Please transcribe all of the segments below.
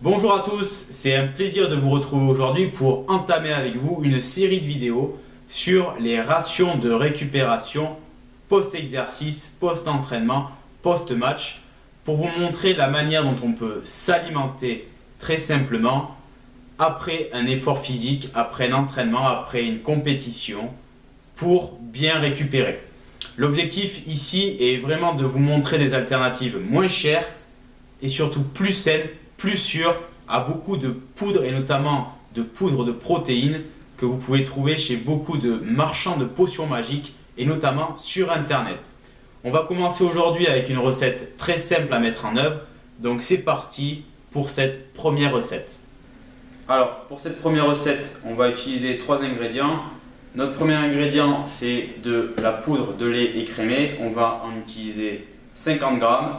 Bonjour à tous, c'est un plaisir de vous retrouver aujourd'hui pour entamer avec vous une série de vidéos sur les rations de récupération post-exercice, post-entraînement, post-match pour vous montrer la manière dont on peut s'alimenter très simplement après un effort physique, après un entraînement, après une compétition pour bien récupérer. L'objectif ici est vraiment de vous montrer des alternatives moins chères et surtout plus saines, plus sûr à beaucoup de poudres et notamment de poudres de protéines que vous pouvez trouver chez beaucoup de marchands de potions magiques et notamment sur internet. On va commencer aujourd'hui avec une recette très simple à mettre en œuvre, donc c'est parti pour cette première recette. Alors pour cette première recette, on va utiliser 3 ingrédients. Notre premier ingrédient, c'est de la poudre de lait écrémé. On va en utiliser 50 grammes.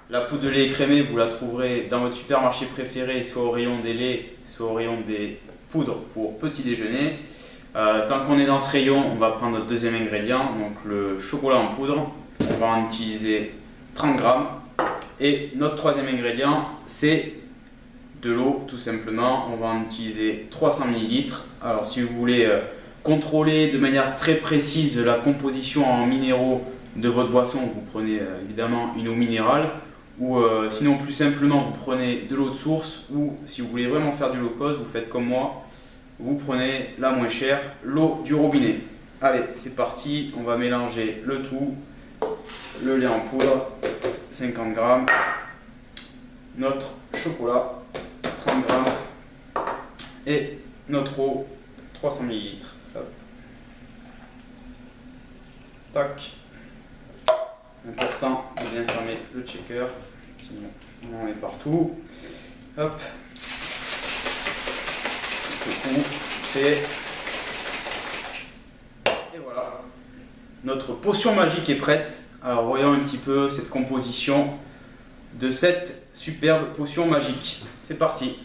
La poudre de lait écrémé, vous la trouverez dans votre supermarché préféré, soit au rayon des laits, soit au rayon des poudres pour petit déjeuner. Tant qu'on est dans ce rayon, on va prendre notre deuxième ingrédient, donc le chocolat en poudre. On va en utiliser 30 grammes. Et notre troisième ingrédient, c'est de l'eau, tout simplement. On va en utiliser 300 ml. Alors si vous voulez contrôler de manière très précise la composition en minéraux de votre boisson, vous prenez évidemment une eau minérale. Ou sinon plus simplement vous prenez de l'eau de source, ou si vous voulez vraiment faire du low cost, vous faites comme moi, vous prenez la moins chère, l'eau du robinet. Allez, c'est parti, on va mélanger le tout, le lait en poudre, 50 grammes, notre chocolat, 30 grammes, et notre eau, 300 ml. Tac. Important de bien fermer le checker, sinon on en est partout. Hop. Ce coup fait. Et voilà. Notre potion magique est prête. Alors voyons un petit peu cette composition de cette superbe potion magique. C'est parti.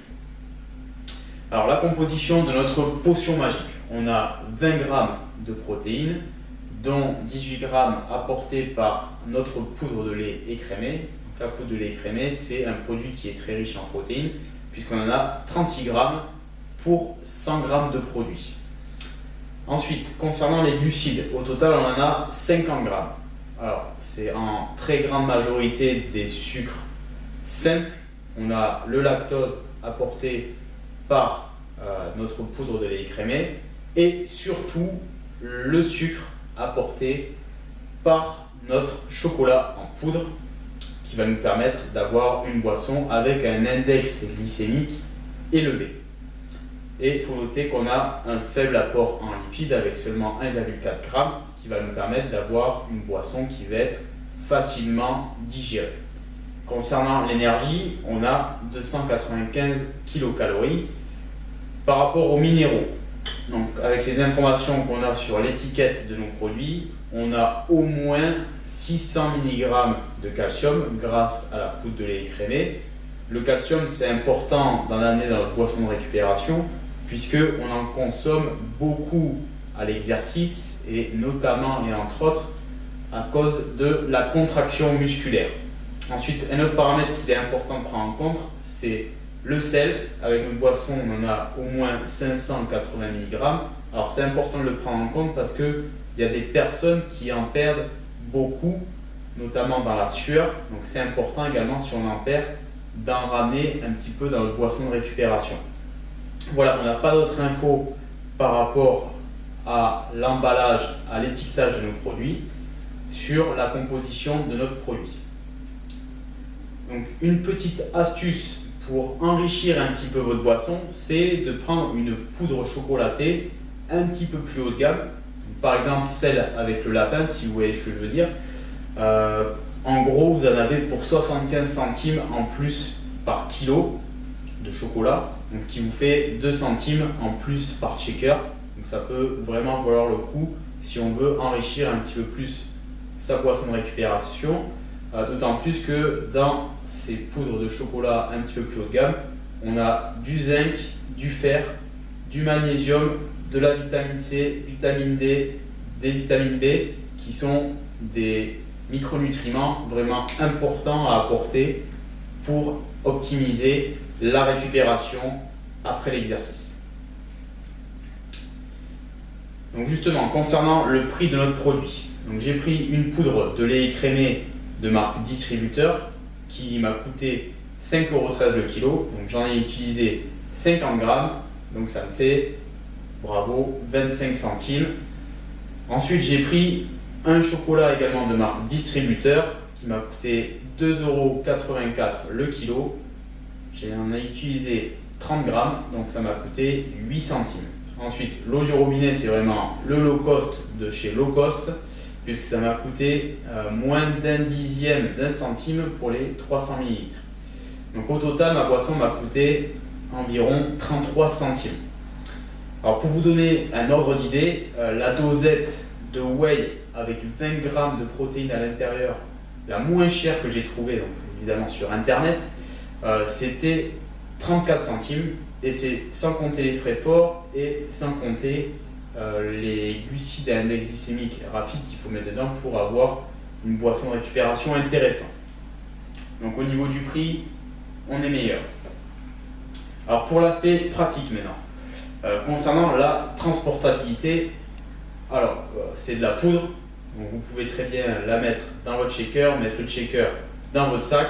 Alors la composition de notre potion magique. On a 20 grammes de protéines, dont 18 grammes apportés par notre poudre de lait écrémé. La poudre de lait écrémé, c'est un produit qui est très riche en protéines, puisqu'on en a 36 grammes pour 100 grammes de produit. Ensuite, concernant les glucides, au total, on en a 50 grammes. Alors, c'est en très grande majorité des sucres simples. On a le lactose apporté par notre poudre de lait écrémé et surtout le sucre apporté par notre chocolat en poudre qui va nous permettre d'avoir une boisson avec un index glycémique élevé. Et il faut noter qu'on a un faible apport en lipides avec seulement 1,4 g, ce qui va nous permettre d'avoir une boisson qui va être facilement digérée. Concernant l'énergie, on a 295 kcal par rapport aux minéraux. Donc, avec les informations qu'on a sur l'étiquette de nos produits, on a au moins 600 mg de calcium grâce à la poudre de lait écrémé. Le calcium, c'est important d'en amener dans notre boisson de récupération puisqu'on en consomme beaucoup à l'exercice et notamment et entre autres à cause de la contraction musculaire. Ensuite, un autre paramètre qu'il est important de prendre en compte, c'est le sel. Avec notre boisson, on en a au moins 580 mg. Alors c'est important de le prendre en compte parce qu'il y a des personnes qui en perdent beaucoup, notamment dans la sueur. Donc c'est important également, si on en perd, d'en ramener un petit peu dans notre boisson de récupération. Voilà, on n'a pas d'autres infos par rapport à l'emballage, à l'étiquetage de nos produits, sur la composition de notre produit. Donc une petite astuce pour enrichir un petit peu votre boisson, c'est de prendre une poudre chocolatée un petit peu plus haut de gamme. Par exemple, celle avec le lapin, si vous voyez ce que je veux dire. En gros, vous en avez pour 75 centimes en plus par kilo de chocolat, donc ce qui vous fait 2 centimes en plus par shaker. Donc ça peut vraiment valoir le coup si on veut enrichir un petit peu plus sa boisson de récupération. D'autant plus que dans ces poudres de chocolat un petit peu plus haut de gamme, on a du zinc, du fer, du magnésium, de la vitamine C, vitamine D, des vitamines B qui sont des micronutriments vraiment importants à apporter pour optimiser la récupération après l'exercice. Donc justement, concernant le prix de notre produit, j'ai pris une poudre de lait écrémé de marque distributeur qui m'a coûté 5,13 € le kilo. Donc j'en ai utilisé 50 grammes, donc ça me fait, bravo, 25 centimes. Ensuite, j'ai pris un chocolat également de marque distributeur qui m'a coûté 2,84 € le kilo. J'en ai utilisé 30 grammes, donc ça m'a coûté 8 centimes. Ensuite, l'eau du robinet, c'est vraiment le low cost de chez Low Cost, puisque ça m'a coûté moins d'un dixième d'un centime pour les 300 ml. Donc au total, ma boisson m'a coûté environ 33 centimes. Alors pour vous donner un ordre d'idée, la dosette de whey avec 20 grammes de protéines à l'intérieur, la moins chère que j'ai trouvée, donc évidemment sur internet, c'était 34 centimes, et c'est sans compter les frais de port et sans compter les glucides à index glycémique rapide qu'il faut mettre dedans pour avoir une boisson de récupération intéressante. Donc au niveau du prix, on est meilleur. Alors pour l'aspect pratique maintenant, concernant la transportabilité, alors c'est de la poudre, donc vous pouvez très bien la mettre dans votre shaker, mettre le shaker dans votre sac,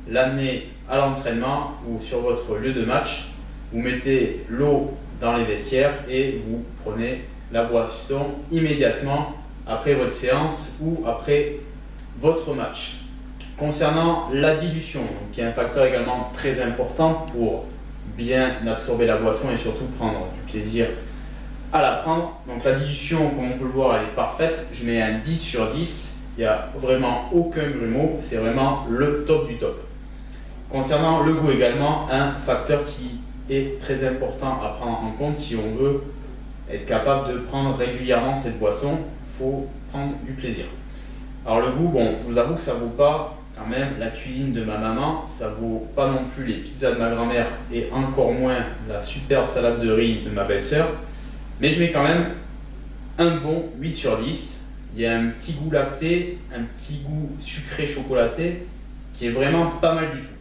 l'amener à l'entraînement ou sur votre lieu de match, vous mettez l'eau dans les vestiaires et vous prenez la boisson immédiatement après votre séance ou après votre match. Concernant la dilution, qui est un facteur également très important pour bien absorber la boisson et surtout prendre du plaisir à la prendre. Donc la dilution, comme on peut le voir, elle est parfaite. Je mets un 10 sur 10. Il n'y a vraiment aucun grumeau. C'est vraiment le top du top. Concernant le goût également, un facteur qui est très important à prendre en compte si on veut être capable de prendre régulièrement cette boisson. Il faut prendre du plaisir. Alors le goût, bon, je vous avoue que ça ne vaut pas quand même la cuisine de ma maman, ça vaut pas non plus les pizzas de ma grand-mère et encore moins la superbe salade de riz de ma belle-sœur, mais je mets quand même un bon 8 sur 10. Il y a un petit goût lacté, un petit goût sucré chocolaté qui est vraiment pas mal du tout.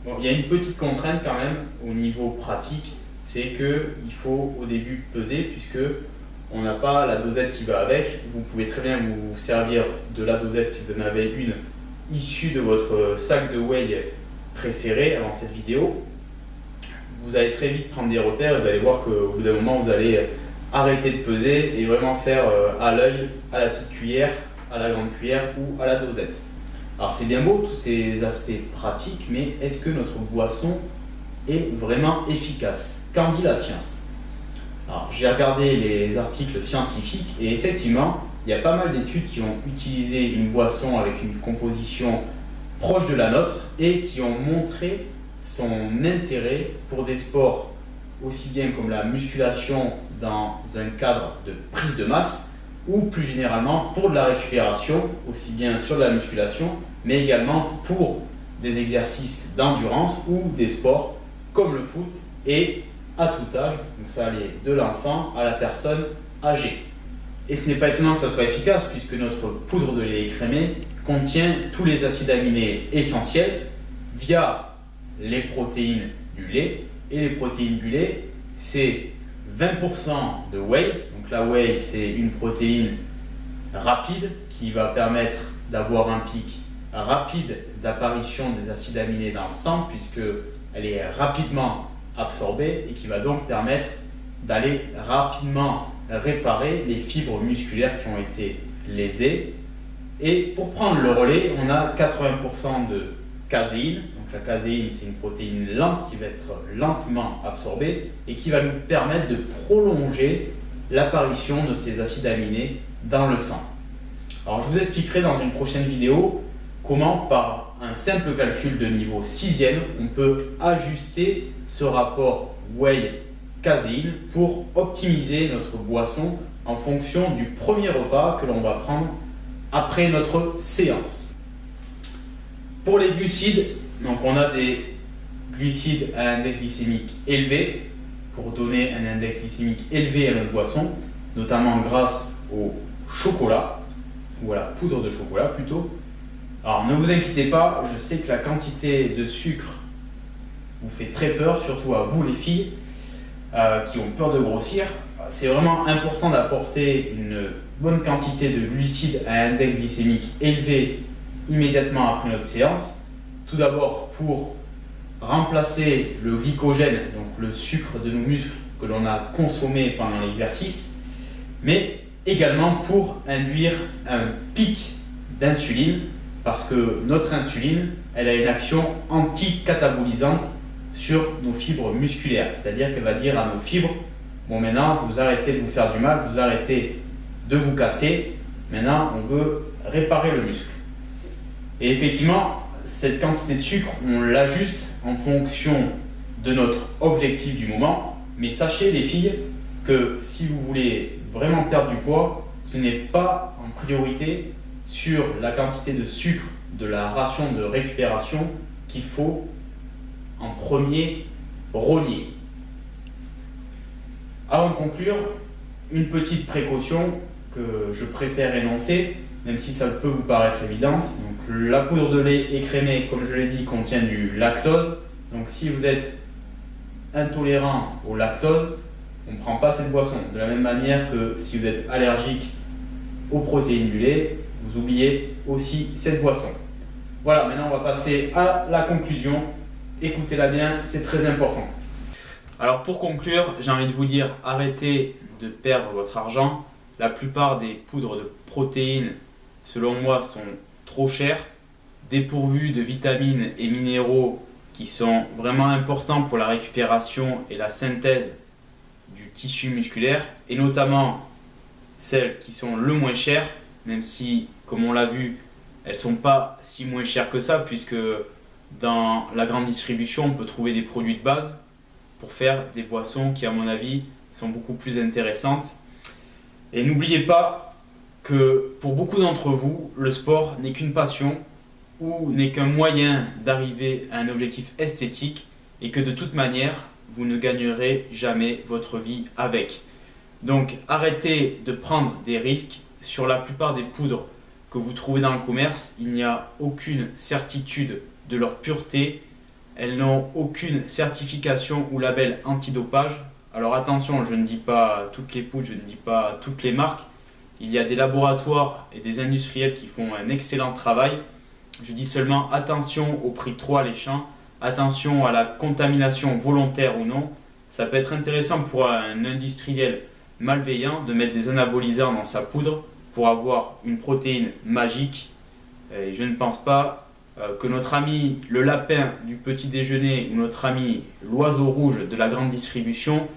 Bon, il y a une petite contrainte quand même au niveau pratique, c'est qu'il faut au début peser puisque on n'a pas la dosette qui va avec. Vous pouvez très bien vous servir de la dosette si vous en avez une issue de votre sac de whey préféré avant cette vidéo. Vous allez très vite prendre des repères et vous allez voir qu'au bout d'un moment vous allez arrêter de peser et vraiment faire à l'œil, à la petite cuillère, à la grande cuillère ou à la dosette. Alors c'est bien beau tous ces aspects pratiques, mais est-ce que notre boisson est vraiment efficace? Qu'en dit la science? Alors j'ai regardé les articles scientifiques et effectivement il y a pas mal d'études qui ont utilisé une boisson avec une composition proche de la nôtre et qui ont montré son intérêt pour des sports aussi bien comme la musculation dans un cadre de prise de masse ou plus généralement pour de la récupération, aussi bien sur de la musculation, mais également pour des exercices d'endurance ou des sports comme le foot et à tout âge, donc ça allait de l'enfant à la personne âgée. Et ce n'est pas étonnant que ça soit efficace puisque notre poudre de lait écrémé contient tous les acides aminés essentiels via les protéines du lait. Et les protéines du lait, c'est 20% de whey. Donc la whey, c'est une protéine rapide qui va permettre d'avoir un pic rapide d'apparition des acides aminés dans le sang puisqu'elle est rapidement absorbée et qui va donc permettre d'aller rapidement réparer les fibres musculaires qui ont été lésées. Et pour prendre le relais, on a 80% de caséine. Donc la caséine, c'est une protéine lente qui va être lentement absorbée et qui va nous permettre de prolonger l'apparition de ces acides aminés dans le sang. Alors je vous expliquerai dans une prochaine vidéo comment par un simple calcul de niveau 6e, on peut ajuster ce rapport whey-caséine pour optimiser notre boisson en fonction du premier repas que l'on va prendre après notre séance. Pour les glucides, donc on a des glucides à index glycémique élevé pour donner un index glycémique élevé à notre boisson, notamment grâce au chocolat ou à la poudre de chocolat plutôt. Alors ne vous inquiétez pas, je sais que la quantité de sucre vous fait très peur, surtout à vous les filles qui ont peur de grossir. C'est vraiment important d'apporter une bonne quantité de glucides à index glycémique élevé immédiatement après notre séance. Tout d'abord pour remplacer le glycogène, donc le sucre de nos muscles que l'on a consommé pendant l'exercice, mais également pour induire un pic d'insuline, parce que notre insuline, elle a une action anti-catabolisante sur nos fibres musculaires, c'est-à-dire qu'elle va dire à nos fibres, bon maintenant vous arrêtez de vous faire du mal, vous arrêtez de vous casser, maintenant on veut réparer le muscle. Et effectivement, cette quantité de sucre, on l'ajuste en fonction de notre objectif du moment, mais sachez les filles que si vous voulez vraiment perdre du poids, ce n'est pas en priorité sur la quantité de sucre de la ration de récupération qu'il faut en premier relier. Avant de conclure, une petite précaution que je préfère énoncer, même si ça peut vous paraître évidente. Donc, la poudre de lait écrémée, comme je l'ai dit, contient du lactose. Donc si vous êtes intolérant au lactose, on ne prend pas cette boisson. De la même manière que si vous êtes allergique aux protéines du lait, vous oubliez aussi cette boisson. Voilà, maintenant on va passer à la conclusion. Écoutez-la bien, c'est très important. Alors pour conclure, j'ai envie de vous dire, arrêtez de perdre votre argent. La plupart des poudres de protéines, selon moi, sont trop chères, dépourvues de vitamines et minéraux qui sont vraiment importants pour la récupération et la synthèse du tissu musculaire, et notamment celles qui sont le moins chères, même si, comme on l'a vu, elles ne sont pas si moins chères que ça, puisque dans la grande distribution, on peut trouver des produits de base pour faire des boissons qui, à mon avis, sont beaucoup plus intéressantes. Et n'oubliez pas que pour beaucoup d'entre vous, le sport n'est qu'une passion ou n'est qu'un moyen d'arriver à un objectif esthétique, et que de toute manière, vous ne gagnerez jamais votre vie avec. Donc arrêtez de prendre des risques. Sur la plupart des poudres que vous trouvez dans le commerce, il n'y a aucune certitude de leur pureté. Elles n'ont aucune certification ou label antidopage. Alors attention, je ne dis pas toutes les poudres, je ne dis pas toutes les marques. Il y a des laboratoires et des industriels qui font un excellent travail. Je dis seulement attention au prix trop alléchant, attention à la contamination volontaire ou non. Ça peut être intéressant pour un industriel malveillant de mettre des anabolisants dans sa poudre pour avoir une protéine magique. Et je ne pense pas que notre ami le lapin du petit déjeuner ou notre ami l'oiseau rouge de la grande distribution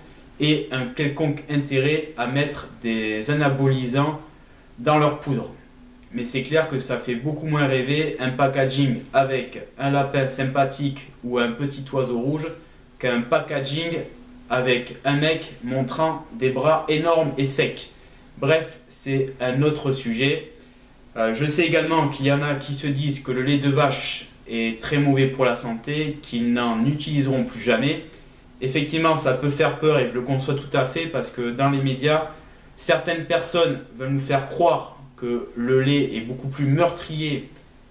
ait un quelconque intérêt à mettre des anabolisants dans leur poudre. Mais c'est clair que ça fait beaucoup moins rêver un packaging avec un lapin sympathique ou un petit oiseau rouge qu'un packaging avec un mec montrant des bras énormes et secs. Bref, c'est un autre sujet. Je sais également qu'il y en a qui se disent que le lait de vache est très mauvais pour la santé, qu'ils n'en utiliseront plus jamais. Effectivement, ça peut faire peur et je le conçois tout à fait, parce que dans les médias, certaines personnes veulent nous faire croire que le lait est beaucoup plus meurtrier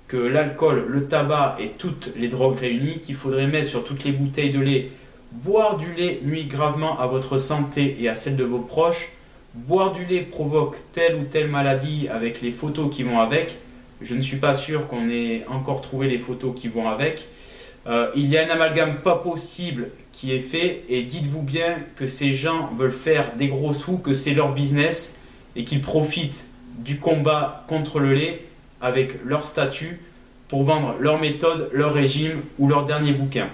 que l'alcool, le tabac et toutes les drogues réunies, qu'il faudrait mettre sur toutes les bouteilles de lait. Boire du lait nuit gravement à votre santé et à celle de vos proches. Boire du lait provoque telle ou telle maladie avec les photos qui vont avec. Je ne suis pas sûr qu'on ait encore trouvé les photos qui vont avec. Il y a un amalgame pas possible qui est fait, et dites-vous bien que ces gens veulent faire des gros sous, que c'est leur business et qu'ils profitent du combat contre le lait avec leur statut pour vendre leur méthode, leur régime ou leur dernier bouquin.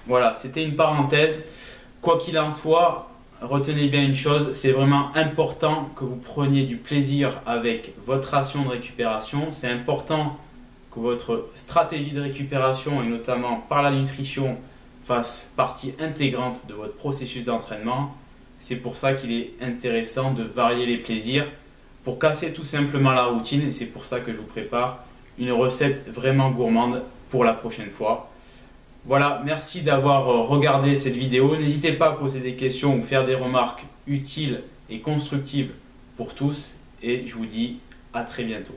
Voilà, c'était une parenthèse. Quoi qu'il en soit, retenez bien une chose, c'est vraiment important que vous preniez du plaisir avec votre ration de récupération. C'est important que votre stratégie de récupération, et notamment par la nutrition, fasse partie intégrante de votre processus d'entraînement. C'est pour ça qu'il est intéressant de varier les plaisirs pour casser tout simplement la routine, et c'est pour ça que je vous prépare une recette vraiment gourmande pour la prochaine fois. Voilà, merci d'avoir regardé cette vidéo. N'hésitez pas à poser des questions ou faire des remarques utiles et constructives pour tous, et je vous dis à très bientôt.